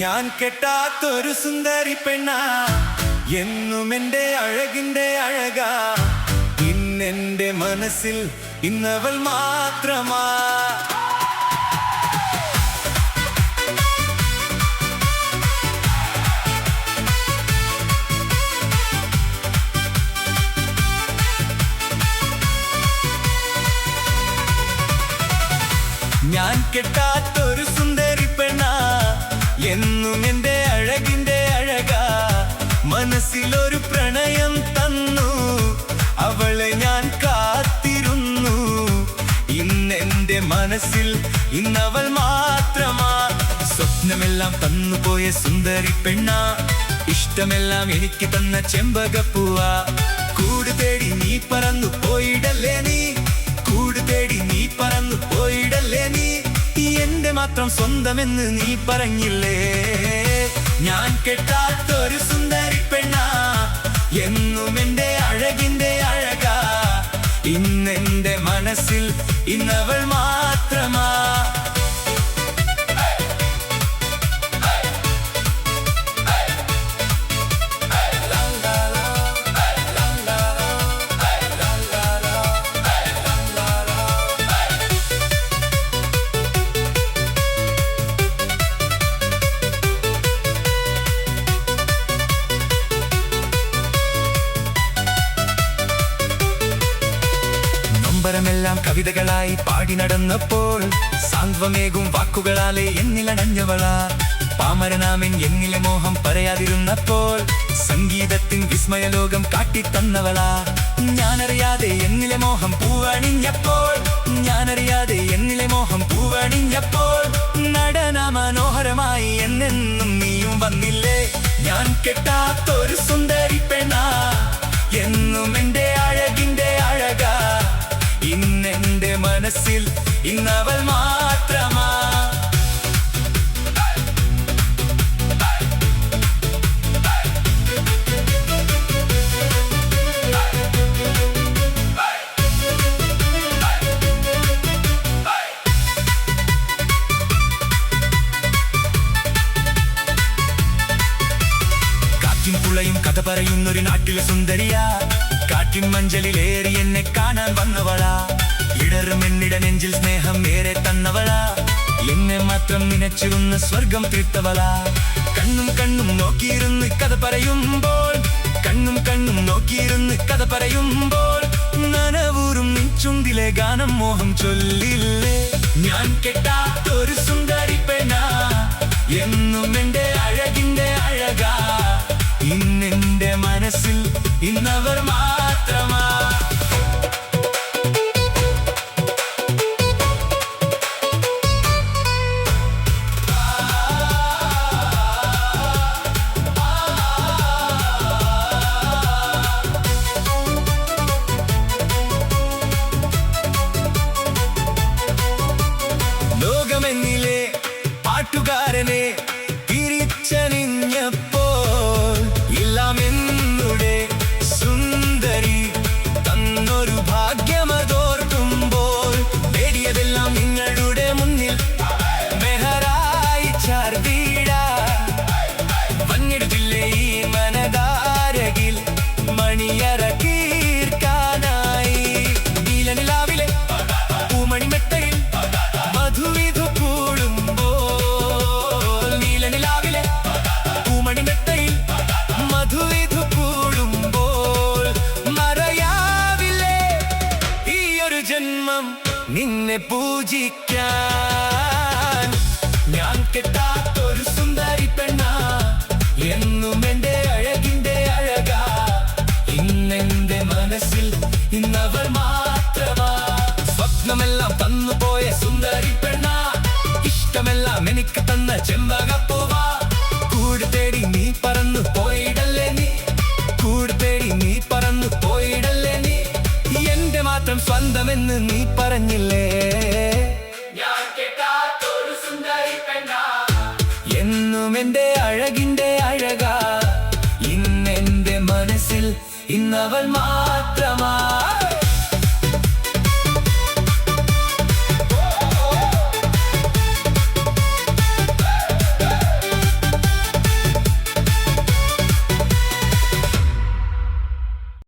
ഞാൻ കെട്ടാത്തൊരു സുന്ദരി പെണ്ണ, എന്നും എൻ്റെ അഴകിൻ്റെ അഴകാ. ഇന്നെൻ്റെ മനസ്സിൽ ഇന്നവൾ മാത്രമാ. ഞാൻ കെട്ടാത്തൊരു സുന്ദരി പെണ്ണ, എന്നും എൻ്റെ അഴകിൻ്റെ അഴകാ. മനസ്സിലൊരു പ്രണയം തന്നു, അവളെ ഞാൻ കാത്തിരുന്നു. ഇന്നെൻ്റെ മനസ്സിൽ ഇന്നവൾ മാത്രമാ. സ്വപ്നമെല്ലാം തന്നുപോയ സുന്ദരി പെണ്ണ, ഇഷ്ടമെല്ലാം എനിക്ക് തന്ന ചെമ്പകപ്പൂവാ. കൂട് തേടി നീ പറന്നു പോയിടല്ലേ നീ, കൂട് തേടി നീ പറന്നു പോയിടല്ലേ നീ. എന്റെ മാത്രം സ്വന്തമെന്ന് നീ പറഞ്ഞില്ലേ. ഞാൻ കെട്ടാത്തൊരു സുന്ദരി പെണ്ണ, എന്നും എൻ്റെ അഴകിൻ്റെ അഴകാ. ഇന്നെൻ്റെ മനസ്സിൽ ഇന്നവൾ മാത്രമാ. െല്ലാം കവിതകളായി പാടി നടന്നപ്പോൾ, സാന്ത്വമേകും വാക്കുകളാലെ എന്നിലണഞ്ഞവളാ. പാമരനാമൻ എന്നിലെ മോഹം പറയാതിരുന്നപ്പോൾ, സംഗീതത്തിൻ വിസ്മയലോകം കാട്ടിത്തന്നവളാ. ഞാനറിയാതെ എന്നിലെ മോഹം പൂവണിഞ്ഞപ്പോൾ, ഞാനറിയാതെ എന്നിലെ മോഹം പൂവണിഞ്ഞപ്പോൾ, നടന മനോഹരമായി എന്നെന്നും നീയും വന്നില്ലേ. ഞാൻ കെട്ടാത്തൊരു സുന്ദരി പെണ്ണ, എന്നും എൻ്റെ അഴകിൻ്റെ അഴകാ. ഇന്നെൻ്റെ മനസ്സിൽ ഇന്നവൾ മാത്രമാ. കാറ്റും പുളയും കഥ പറയുന്നൊരു നാട്ടിലെ സുന്ദരിയാ. കാറ്റിൻ മഞ്ചലിലേറി എന്നെ കാണാൻ വന്നവളാ. ഇടറും എന്നിട നെഞ്ചിൽ സ്നേഹം ഏറെ തന്നവളാ. എന്നെ മാത്രം നിനച്ചിരുന്ന സ്വർഗം തീർത്തവളാ. കണ്ണും കണ്ണും നോക്കിയിരുന്ന് കഥ പറയുമ്പോൾ, കണ്ണും കണ്ണും നോക്കിയിരുന്ന് കഥ പറയുമ്പോൾ, നനവൂറും നിൻചുണ്ടിലെ ഗാനം മോഹം ചൊല്ലില്ലേ. ഞാൻ കെട്ടാത്തൊരു സുന്ദരി പെണ്ണ, എന്നും എൻ്റെ അഴകിൻ്റെ അഴകാ. ഇന്നെൻ്റെ മനസ്സിൽ ഇന്നവർ മാത്രമാ. ലോകമെന്നിലെ പാട്ടുകാരനെ തിരിച്ചറിഞ്ഞപ്പോൾ, എല്ലാം എന്നുടെ സുന്ദരി തന്നൊരു ഭാഗ്യമതോർക്കുമ്പോൾ, നേടിയതെല്ലാം നിങ്ങളുടെ മുന്നിൽ മെഹറായി ചാർത്തിടാ. വന്നിടത്തില്ലേ ഈ മനതാരകിൽ മണിയറ കീർക്കാനായി. നീലനിലാവിലെ പൂമണിമെത്തയിൽ മധുവിധു കൂടുമ്പോൾ, നീലനിലാവിലെ പൂമണിമെത്തയിൽ മധുവിധു കൂടുമ്പോൾ, മറയാവില്ലേ ഈ ഒരു ജന്മം നിന്നെ പൂജിക്കാൻ. ഞാൻ കെട്ടാത്തൊരു സുന്ദരി പെണ്ണ, എന്നും എൻ്റെ അഴകിൻ്റെ അഴകാ. ഇന്നെൻ്റെ മനസ്സിൽ ഇന്നവൾ മാത്രമാ. സ്വപ്നമെല്ലാം തന്നുപോയ സുന്ദരി പെണ്ണ, ഇഷ്ടമെല്ലാം എനിക്ക് തന്ന ചെമ്പകപ്പൂവാ. കൂട് തേടി നീ പറന്നു പോയിടല്ലേ നീ, കൂട് തേടി നീ പറന്നു പോയിടല്ലേ നീ. എന്റെ മാത്രം സ്വന്തമെന്ന് നീ പറഞ്ഞില്ലേ. ഞാൻ കെട്ടാത്തൊരു സുന്ദരി പെണ്ണ, എന്നും എൻ്റെ അഴകിൻ്റെ അഴകാ ഇന്നെന്റെ മനസ്സിൽ ഇന്നവൾ മാത്രമാ